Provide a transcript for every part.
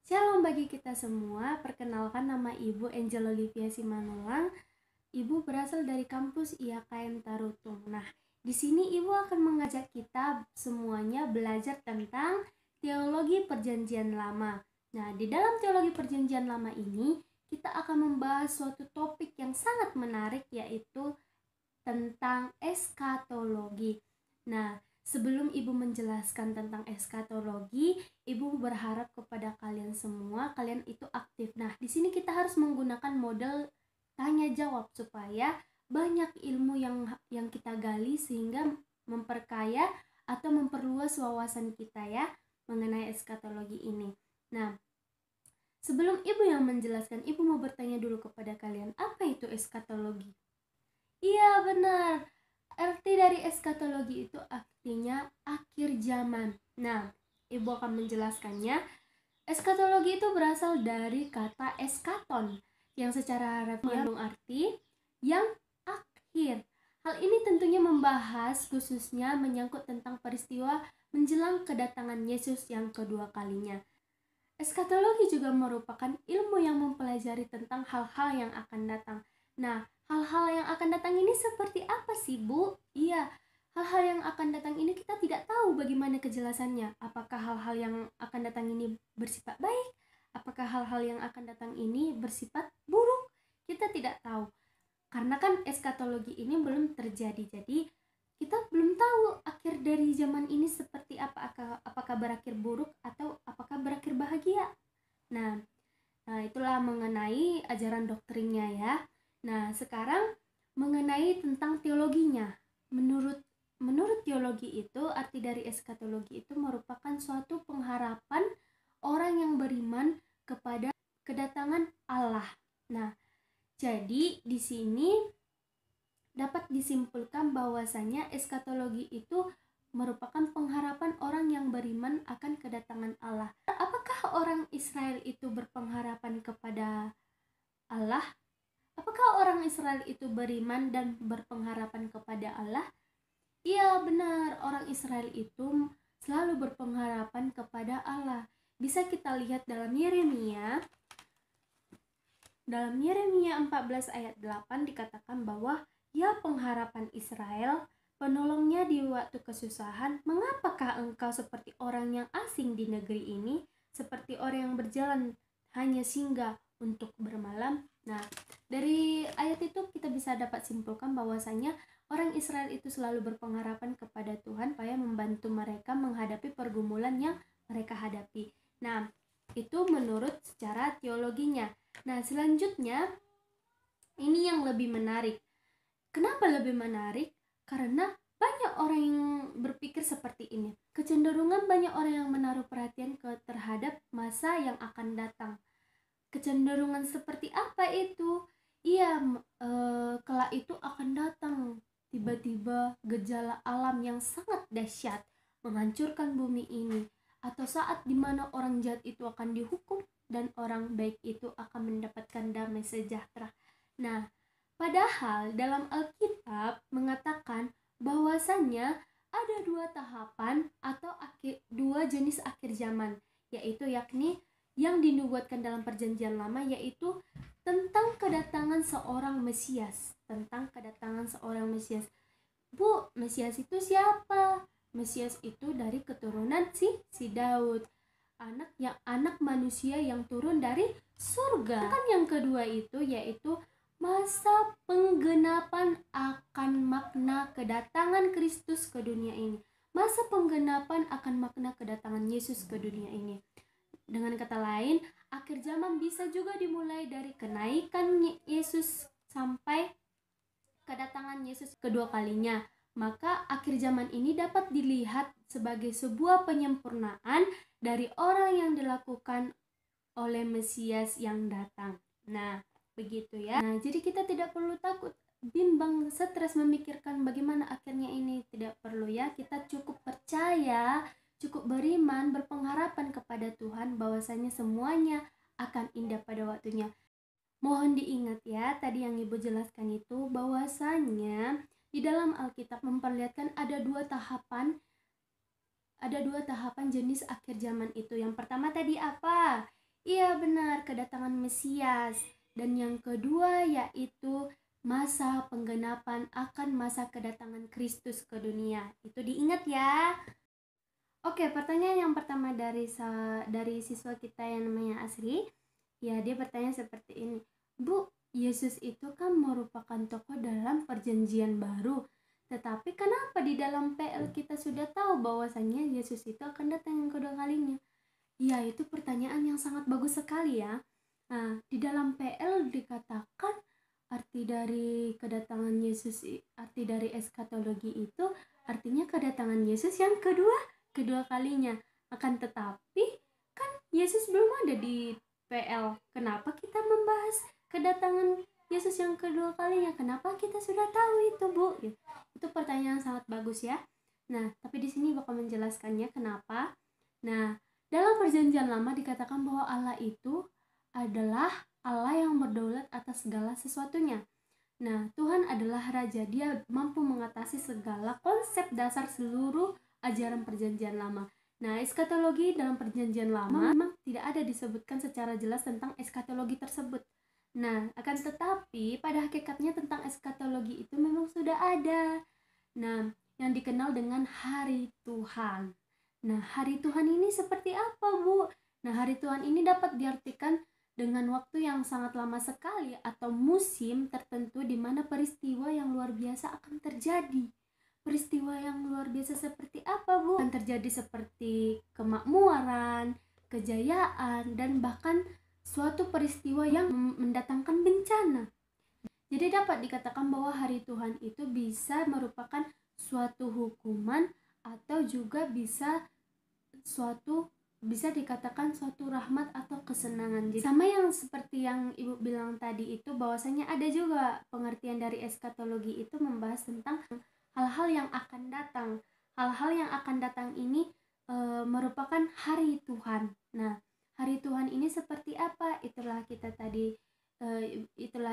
Shalom bagi kita semua, perkenalkan nama Ibu Angel Olivia Simanullang. Ibu berasal dari kampus IAKN Tarutung. Nah, di sini Ibu akan mengajak kita semuanya belajar tentang teologi Perjanjian Lama. Nah, di dalam teologi Perjanjian Lama ini, kita akan membahas suatu topik yang sangat menarik, yaitu tentang eskatologi. Nah, sebelum Ibu menjelaskan tentang eskatologi, Ibu berharap kepada kalian semua, kalian itu aktif. Nah, di sini kita harus menggunakan model tanya jawab supaya banyak ilmu yang kita gali sehingga memperkaya atau memperluas wawasan kita ya mengenai eskatologi ini. Nah, sebelum Ibu yang menjelaskan, Ibu mau bertanya dulu kepada kalian, apa itu eskatologi? Iya, benar. Arti dari eskatologi itu artinya akhir zaman. Nah, Ibu akan menjelaskannya. Eskatologi itu berasal dari kata eskaton yang secara harfiah mengandung arti yang akhir. Hal ini tentunya membahas khususnya menyangkut tentang peristiwa menjelang kedatangan Yesus yang kedua kalinya. Eskatologi juga merupakan ilmu yang mempelajari tentang hal-hal yang akan datang. Nah, hal-hal yang akan datang ini seperti apa sih, Bu? Iya, hal-hal yang akan datang ini kita tidak tahu bagaimana kejelasannya. Apakah hal-hal yang akan datang ini bersifat baik? Apakah hal-hal yang akan datang ini bersifat buruk? Kita tidak tahu. Karena kan eskatologi ini belum terjadi. Jadi, kita belum tahu akhir dari zaman ini seperti apa. Apakah berakhir buruk atau apakah berakhir bahagia. Nah, itulah mengenai ajaran doktrinnya ya. Nah, sekarang mengenai tentang teologinya. Menurut teologi itu, arti dari eskatologi itu merupakan suatu pengharapan orang yang beriman kepada kedatangan Allah. Nah, jadi di sini dapat disimpulkan bahwasanya eskatologi itu merupakan pengharapan orang yang beriman akan kedatangan Allah. Apakah orang Israel itu berpengharapan kepada Allah? Apakah orang Israel itu beriman dan berpengharapan kepada Allah? Iya, benar. Orang Israel itu selalu berpengharapan kepada Allah. Bisa kita lihat dalam Yeremia. Dalam Yeremia 14 ayat 8 dikatakan bahwa ya pengharapan Israel, penolongnya di waktu kesusahan, mengapakah engkau seperti orang yang asing di negeri ini, seperti orang yang berjalan hanya singgah untuk bermalam? Nah, dari ayat itu kita bisa dapat simpulkan bahwasanya orang Israel itu selalu berpengharapan kepada Tuhan supaya membantu mereka menghadapi pergumulan yang mereka hadapi. Nah, itu menurut secara teologinya. Nah, selanjutnya ini yang lebih menarik. Kenapa lebih menarik? Karena banyak orang yang berpikir seperti ini. Kecenderungan banyak orang yang menaruh perhatian terhadap masa yang akan datang. Kecenderungan seperti apa itu? Iya, kelak itu akan datang tiba-tiba gejala alam yang sangat dahsyat menghancurkan bumi ini, atau saat dimana orang jahat itu akan dihukum dan orang baik itu akan mendapatkan damai sejahtera. Nah, padahal dalam Alkitab mengatakan bahwasannya ada dua tahapan atau dua jenis akhir zaman, yaitu yakni yang dinubuatkan dalam Perjanjian Lama, yaitu tentang kedatangan seorang Mesias. Bu, Mesias itu siapa? Mesias itu dari keturunan si Daud, anak manusia yang turun dari surga. Kan yang kedua itu yaitu masa penggenapan akan makna kedatangan Kristus ke dunia ini. Masa penggenapan akan makna kedatangan Yesus ke dunia ini. Dengan kata lain, akhir zaman bisa juga dimulai dari kenaikan Yesus sampai kedatangan Yesus kedua kalinya. Maka akhir zaman ini dapat dilihat sebagai sebuah penyempurnaan dari orang yang dilakukan oleh Mesias yang datang. Nah, begitu ya. Nah, jadi kita tidak perlu takut, bimbang, stres memikirkan bagaimana akhirnya ini. Tidak perlu ya, kita cukup percaya, cukup beriman, berpengharapan kepada Tuhan bahwasanya semuanya akan indah pada waktunya. Mohon diingat ya, tadi yang Ibu jelaskan itu bahwasanya di dalam Alkitab memperlihatkan ada dua tahapan jenis akhir zaman itu. Yang pertama tadi apa? Iya benar, kedatangan Mesias. Dan yang kedua yaitu masa penggenapan akan masa kedatangan Kristus ke dunia. Itu diingat ya. Oke, pertanyaan yang pertama dari siswa kita yang namanya Asri. Ya, dia bertanya seperti ini. Bu, Yesus itu kan merupakan tokoh dalam perjanjian baru. Tetapi kenapa di dalam PL kita sudah tahu bahwasannya Yesus itu akan datang yang kedua kalinya? Ya, itu pertanyaan yang sangat bagus sekali ya. Nah, di dalam PL dikatakan arti dari eskatologi itu artinya kedatangan Yesus yang kedua kalinya. Akan tetapi kan Yesus belum ada di PL. Kenapa kita membahas kedatangan Yesus yang kedua kalinya? Kenapa kita sudah tahu itu, Bu? Itu pertanyaan yang sangat bagus ya. Nah, tapi di sini bakal menjelaskannya kenapa. Nah, dalam perjanjian lama dikatakan bahwa Allah itu adalah Allah yang berdaulat atas segala sesuatunya. Nah, Tuhan adalah Raja. Dia mampu mengatasi segala konsep dasar seluruh ajaran perjanjian lama. Nah, eskatologi dalam perjanjian lama memang tidak ada disebutkan secara jelas tentang eskatologi tersebut. Nah, akan tetapi pada hakikatnya tentang eskatologi itu memang sudah ada. Nah, yang dikenal dengan hari Tuhan. Nah, hari Tuhan ini seperti apa, Bu? Nah, hari Tuhan ini dapat diartikan dengan waktu yang sangat lama sekali atau musim tertentu di mana peristiwa yang luar biasa akan terjadi. Peristiwa yang luar biasa seperti apa, Bu? Akan terjadi seperti kemakmuran, kejayaan, dan bahkan suatu peristiwa yang mendatangkan bencana. Jadi dapat dikatakan bahwa hari Tuhan itu bisa merupakan suatu hukuman atau juga bisa dikatakan suatu rahmat atau kesenangan. Jadi sama yang seperti yang Ibu bilang tadi itu, bahwasanya ada juga pengertian dari eskatologi itu membahas tentang hal-hal yang akan datang. Hal-hal yang akan datang ini merupakan hari Tuhan. Nah, hari Tuhan ini seperti apa? Itulah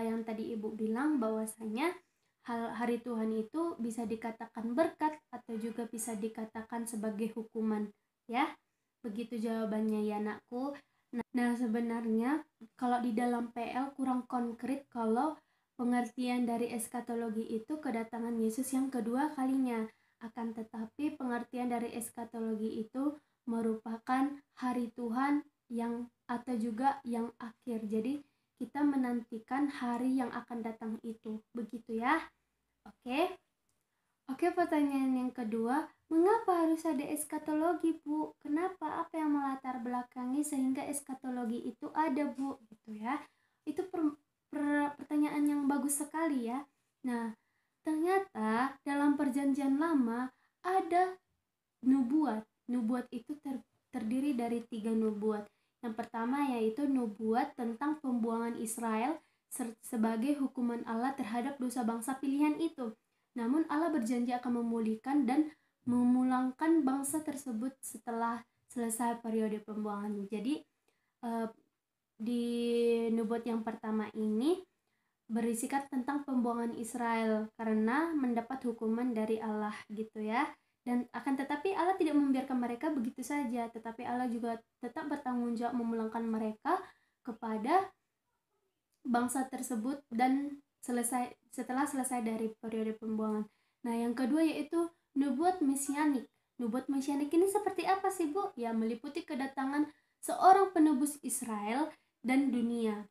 yang tadi Ibu bilang, bahwasanya hari Tuhan itu bisa dikatakan berkat atau juga bisa dikatakan sebagai hukuman ya. Begitu jawabannya ya anakku. Nah, sebenarnya kalau di dalam PL kurang konkret kalau pengertian dari eskatologi itu kedatangan Yesus yang kedua kalinya. Akan tetapi pengertian dari eskatologi itu merupakan hari Tuhan yang atau juga yang akhir. Jadi kita menantikan hari yang akan datang itu. Begitu ya. Oke. Oke, pertanyaan yang kedua, mengapa harus ada eskatologi, Bu? Kenapa? Apa yang melatar belakangi sehingga eskatologi itu ada, Bu? Gitu ya. Itu pertanyaan yang bagus sekali ya. Nah, ternyata dalam perjanjian lama ada nubuat. Nubuat itu terdiri dari 3 nubuat. Yang pertama yaitu nubuat tentang pembuangan Israel sebagai hukuman Allah terhadap dosa bangsa pilihan itu. Namun Allah berjanji akan memulihkan dan memulangkan bangsa tersebut setelah selesai periode pembuangan. Jadi di nubuat yang pertama ini berisikan tentang pembuangan Israel karena mendapat hukuman dari Allah gitu ya. Dan akan tetapi Allah tidak membiarkan mereka begitu saja, tetapi Allah juga tetap bertanggung jawab memulangkan mereka kepada bangsa tersebut dan setelah selesai dari periode pembuangan. Nah, yang kedua yaitu nubuat mesianik. Nubuat mesianik ini seperti apa sih, Bu? Ya, meliputi kedatangan seorang penebus Israel dan dunia.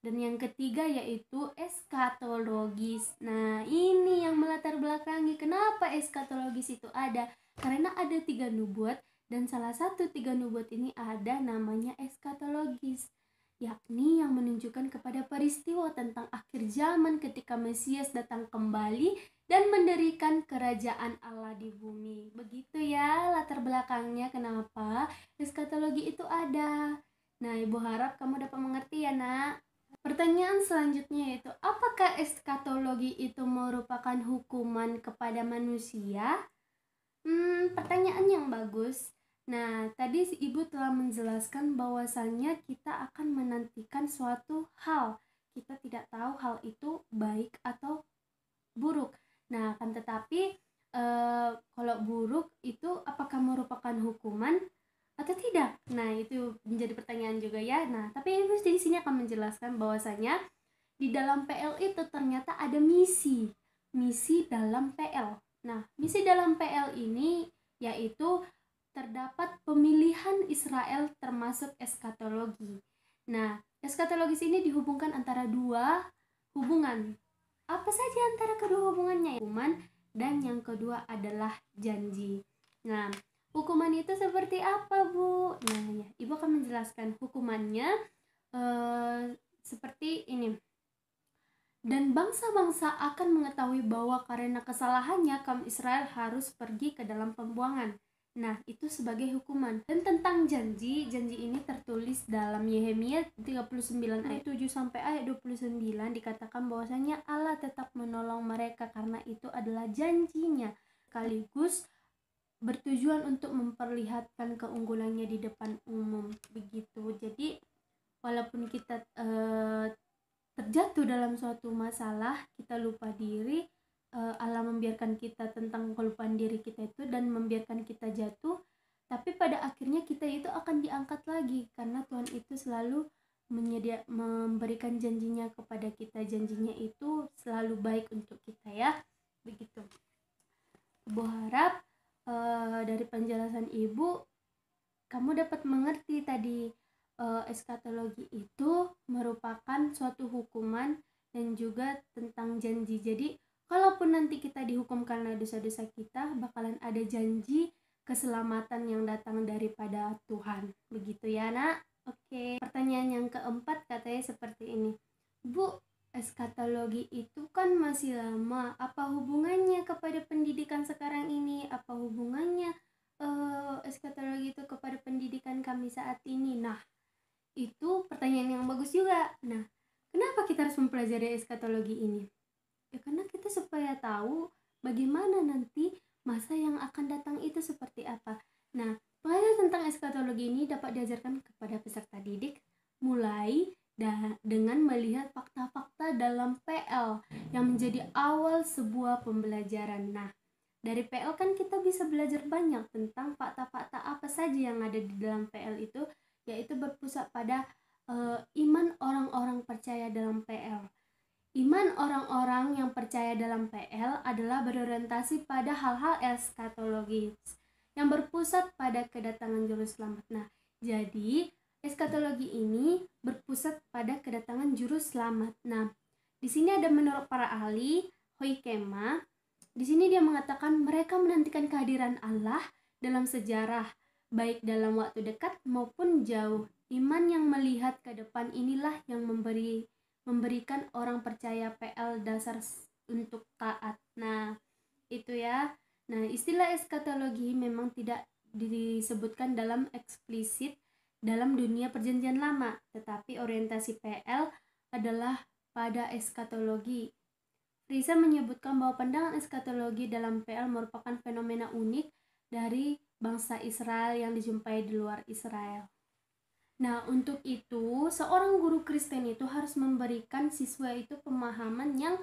Dan yang ketiga yaitu eskatologis. Nah, ini yang melatar belakangi kenapa eskatologis itu ada. Karena ada 3 nubuat dan salah satu 3 nubuat ini ada namanya eskatologis, yakni yang menunjukkan kepada peristiwa tentang akhir zaman ketika Mesias datang kembali dan mendirikan kerajaan Allah di bumi. Begitu ya latar belakangnya kenapa eskatologi itu ada. Nah, Ibu harap kamu dapat mengerti ya, Nak. Pertanyaan selanjutnya yaitu, apakah eskatologi itu merupakan hukuman kepada manusia? Pertanyaan yang bagus. Nah, tadi Ibu telah menjelaskan bahwasannya kita akan menantikan suatu hal. Kita tidak tahu hal itu baik atau buruk. Nah, akan tetapi kalau buruk itu apakah merupakan hukuman atau tidak? Nah, itu menjadi pertanyaan juga ya. Nah, tapi Ibu di sini akan menjelaskan bahwasanya di dalam PL itu ternyata ada misi dalam PL. Nah, misi dalam PL ini yaitu terdapat pemilihan Israel termasuk eskatologi. Nah, eskatologis ini dihubungkan antara dua hubungan. Apa saja antara kedua hubungannya? Hukuman, dan yang kedua adalah janji. Nah, hukuman itu seperti apa, Bu? Nah, ya, Ibu akan menjelaskan hukumannya seperti ini. Dan bangsa-bangsa akan mengetahui bahwa karena kesalahannya kaum Israel harus pergi ke dalam pembuangan. Nah, itu sebagai hukuman. Dan tentang janji ini tertulis dalam Yehemia 39 ayat 7 sampai ayat 29 dikatakan bahwasanya Allah tetap menolong mereka karena itu adalah janjinya, sekaligus bertujuan untuk memperlihatkan keunggulannya di depan umum. Begitu. Jadi walaupun kita terjatuh dalam suatu masalah, kita lupa diri, Allah membiarkan kita tentang kelupaan diri kita itu dan membiarkan kita jatuh, tapi pada akhirnya kita itu akan diangkat lagi karena Tuhan itu selalu memberikan janjinya kepada kita. Janjinya itu selalu baik untuk kita ya. Begitu. Ibu harap dari penjelasan Ibu kamu dapat mengerti tadi eskatologi itu merupakan suatu hukuman dan juga tentang janji. Jadi kalaupun nanti kita dihukum karena dosa-dosa kita, bakalan ada janji keselamatan yang datang daripada Tuhan. Begitu ya, Nak? Oke. Pertanyaan yang keempat katanya seperti ini. Bu, eskatologi itu kan masih lama. Apa hubungannya kepada pendidikan sekarang ini? Apa hubungannya eskatologi itu kepada pendidikan kami saat ini? Nah, itu pertanyaan yang bagus juga. Nah, kenapa kita harus mempelajari eskatologi ini? Ya karena kita supaya tahu bagaimana nanti masa yang akan datang itu seperti apa. Nah, pelajaran tentang eskatologi ini dapat diajarkan kepada peserta didik mulai dengan melihat fakta-fakta dalam PL yang menjadi awal sebuah pembelajaran. Nah, dari PL kan kita bisa belajar banyak tentang fakta-fakta apa saja yang ada di dalam PL itu, yaitu berpusat pada iman orang-orang percaya dalam PL. Iman orang-orang yang percaya dalam PL adalah berorientasi pada hal-hal eskatologis yang berpusat pada kedatangan juru selamat. Nah, jadi eskatologi ini berpusat pada kedatangan juru selamat. Nah, di sini ada menurut para ahli Hoikema. Di sini dia mengatakan mereka menantikan kehadiran Allah dalam sejarah, baik dalam waktu dekat maupun jauh. Iman yang melihat ke depan inilah yang memberikan orang percaya PL dasar untuk taat. Nah, itu ya. Nah, istilah eskatologi memang tidak disebutkan dalam eksplisit dalam dunia perjanjian lama, tetapi orientasi PL adalah pada eskatologi. Risa menyebutkan bahwa pandangan eskatologi dalam PL merupakan fenomena unik dari bangsa Israel yang dijumpai di luar Israel. Nah, untuk itu, seorang guru Kristen itu harus memberikan siswa itu pemahaman yang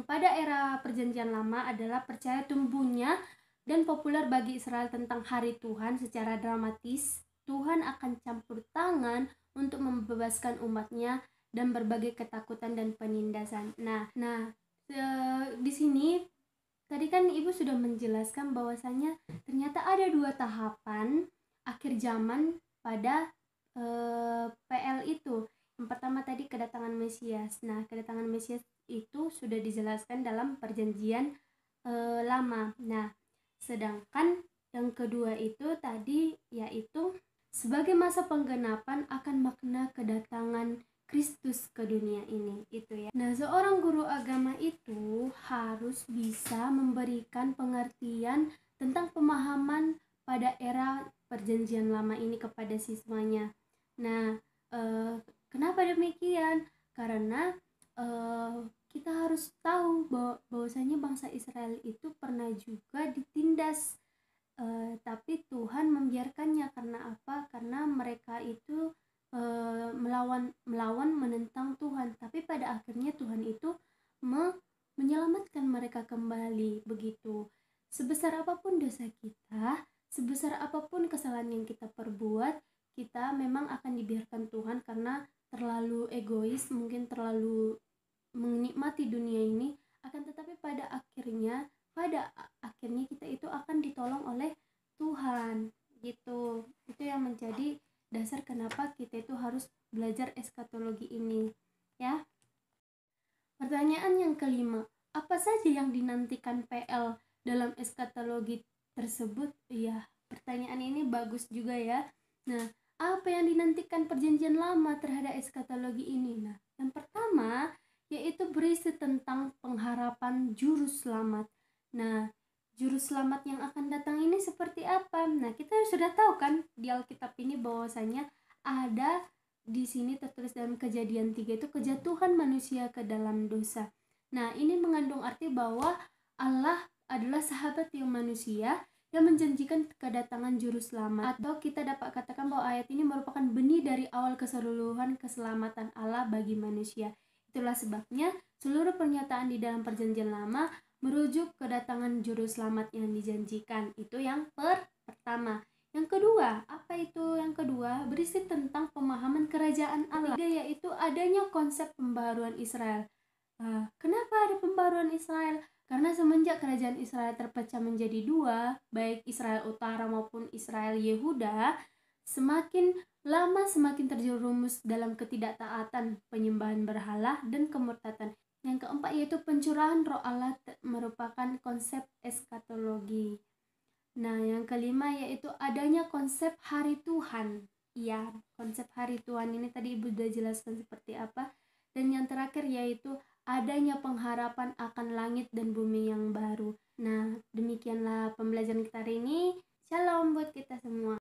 pada era perjanjian lama adalah percaya tumbuhnya dan populer bagi Israel tentang hari Tuhan. Secara dramatis, Tuhan akan campur tangan untuk membebaskan umatnya dan berbagai ketakutan dan penindasan. Nah, di sini tadi kan Ibu sudah menjelaskan bahwasanya ternyata ada dua tahapan akhir zaman pada PL itu. Yang pertama tadi kedatangan Mesias. Nah, kedatangan Mesias itu sudah dijelaskan dalam perjanjian lama. Nah, sedangkan yang kedua itu tadi yaitu sebagai masa penggenapan akan makna kedatangan Kristus ke dunia ini, itu ya. Nah, seorang guru agama itu harus bisa memberikan pengertian tentang pemahaman pada era perjanjian lama ini kepada siswanya. Nah, kenapa demikian? Karena kita harus tahu bahwasanya bangsa Israel itu pernah juga ditindas, tapi Tuhan membiarkannya. Karena apa? Karena mereka itu melawan menentang Tuhan, tapi pada akhirnya Tuhan itu menyelamatkan mereka kembali. Begitu. Sebesar apapun dosa kita, sebesar apapun kesalahan yang kita perbuat, kita memang akan dibiarkan Tuhan karena terlalu egois, mungkin terlalu menikmati dunia ini. Akan tetapi pada akhirnya kita itu akan ditolong oleh Tuhan gitu. Itu yang menjadi dasar kenapa kita itu harus belajar eskatologi ini ya. Pertanyaan yang kelima, apa saja yang dinantikan PL dalam eskatologi tersebut? Iya, pertanyaan ini bagus juga ya. Nah, apa yang dinantikan perjanjian lama terhadap eskatologi ini? Nah, yang pertama yaitu berisi tentang pengharapan juru selamat. Nah, juru selamat yang akan datang ini seperti apa? Nah, kita sudah tahu kan di Alkitab ini bahwasanya ada di sini tertulis dalam Kejadian 3 itu kejatuhan manusia ke dalam dosa. Nah, ini mengandung arti bahwa Allah adalah sahabat yang manusia yang menjanjikan kedatangan juru selamat. Atau kita dapat katakan bahwa ayat ini merupakan benih dari awal keseluruhan keselamatan Allah bagi manusia. Itulah sebabnya seluruh pernyataan di dalam perjanjian lama merujuk kedatangan juru selamat yang dijanjikan. Itu yang pertama. Yang kedua, apa itu yang kedua? Berisi tentang pemahaman kerajaan Allah. Ketiga yaitu adanya konsep pembaharuan Israel. Kenapa ada pembaharuan Israel? Karena semenjak kerajaan Israel terpecah menjadi dua, baik Israel Utara maupun Israel Yehuda, semakin lama semakin terjerumus dalam ketidaktaatan, penyembahan berhala, dan kemurtatan. Yang keempat yaitu pencurahan roh Allah merupakan konsep eskatologi. Nah, yang kelima yaitu adanya konsep hari Tuhan. Iya, konsep hari Tuhan ini tadi Ibu sudah jelaskan seperti apa. Dan yang terakhir yaitu adanya pengharapan akan langit dan bumi yang baru. Nah, demikianlah pembelajaran kita hari ini. Shalom buat kita semua.